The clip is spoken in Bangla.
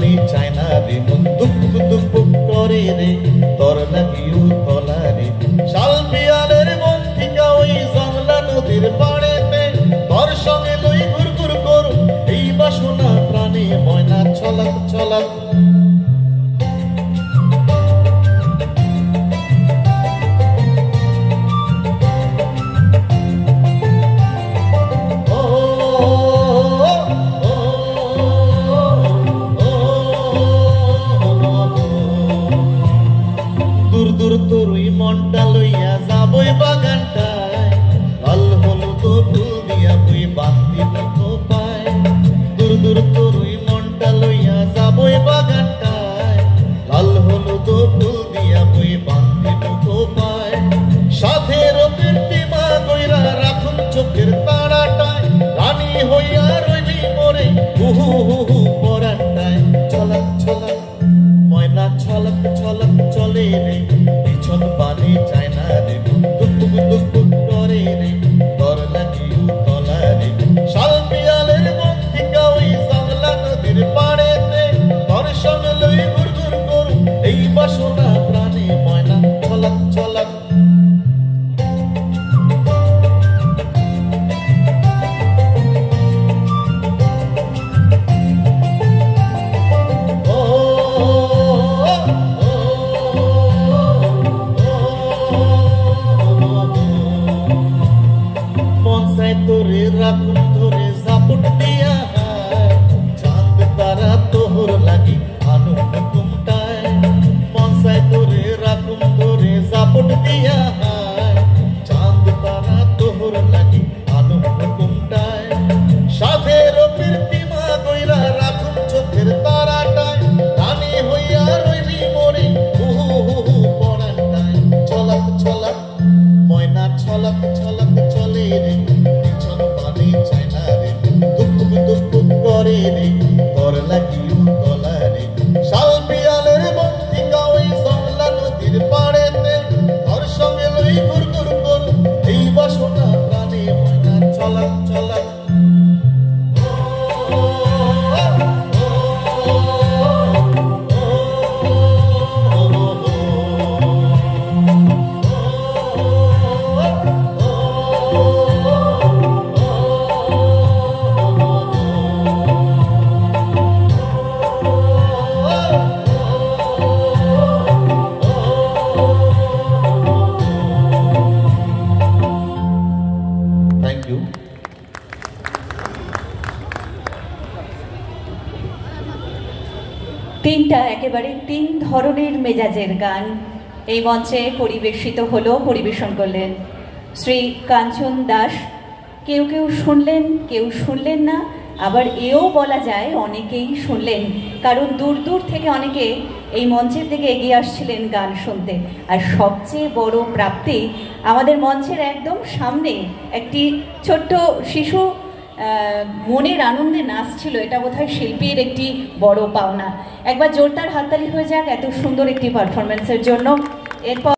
পানি চায় না রে মন দুক দুক করে রে তোর লাগি উতলা রে শাল পিয়ালের মন থিকা ওই জংলা নদীর পাড়েতে তোর সঙ্গে লই ঘুর ঘুর করু এই বাসনা প্রাণে ময়না ছলক ছলক তোরই মনটা লইয়া যাবই বাগানটায় লাল হলুদ ফুল দিয়া বই বান্দি তো পায় দূর দূর তোরই মনটা লইয়া যাবই বাগানটায় লাল হলুদ ফুল দিয়া বই বান্দি তো পায় সাথে রবির টিমা কইরা রাখুন চোখের তারাটায় রানী হইয়া রইলি মোরে হুহু হুহু পরাটায় ছলক ছলক ময়না ছলক ছলক চলে রে পিছন পানি চায় না রে দুক দুক করে রে তোর লাগি উতলা রে শাল পিয়ালের মন থিকা ওই জংলা নদীর পাড়েতে তোর সঙ্গে লই ঘুর ঘুর করু এই বাসনা প্রাণে ময়না ছলক ছলক তোরে রাখুন ধরে জাপুট দিয়া চাঁদ তারা তোহর লাগি আনু হুকুমটায় মনসায় তোরে রাখুন ধরে জাপুট দিয়া চাঁদ তারা তোহর লাগি আনু হুকুমটায় সাথে রবির টিমা কইরা রাখুন চোখের তারাটায় রানী হইয়া রইলি মোরে হুহু হুহু পরাটায় ছলক ছলক ময়না ছলক ছলক চলে রে চায় না রে দুক দুক করে রে তোর লাগি উতলা রে শাল পিয়ালের মন থিকা ওই জংলা নদীর পাড়েতে তোর সঙ্গে লই ঘুর ঘুর করু এই বাসনা প্রাণে ময়না ছলক ছলক তিনটা একেবারে তিন ধরনের মেজাজের গান এই মঞ্চে পরিবেশিত হলো, পরিবেশন করলেন শ্রী কাঞ্চন দাস। কেউ কেউ শুনলেন, কেউ শুনলেন না, আবার এও বলা যায় অনেকেই শুনলেন, কারণ দূর দূর থেকে অনেকে এই মঞ্চের দিকে এগিয়ে আসছিলেন গান শুনতে। আর সবচেয়ে বড় প্রাপ্তি, আমাদের মঞ্চের একদম সামনে একটি ছোট্ট শিশু মনের আনন্দে নাচছিল। এটা বোধহয় শিল্পীর একটি বড় পাওনা। একবার জোরদার হাততালি হয়ে যাক এত সুন্দর একটি পারফরমেন্সের জন্য। এরপর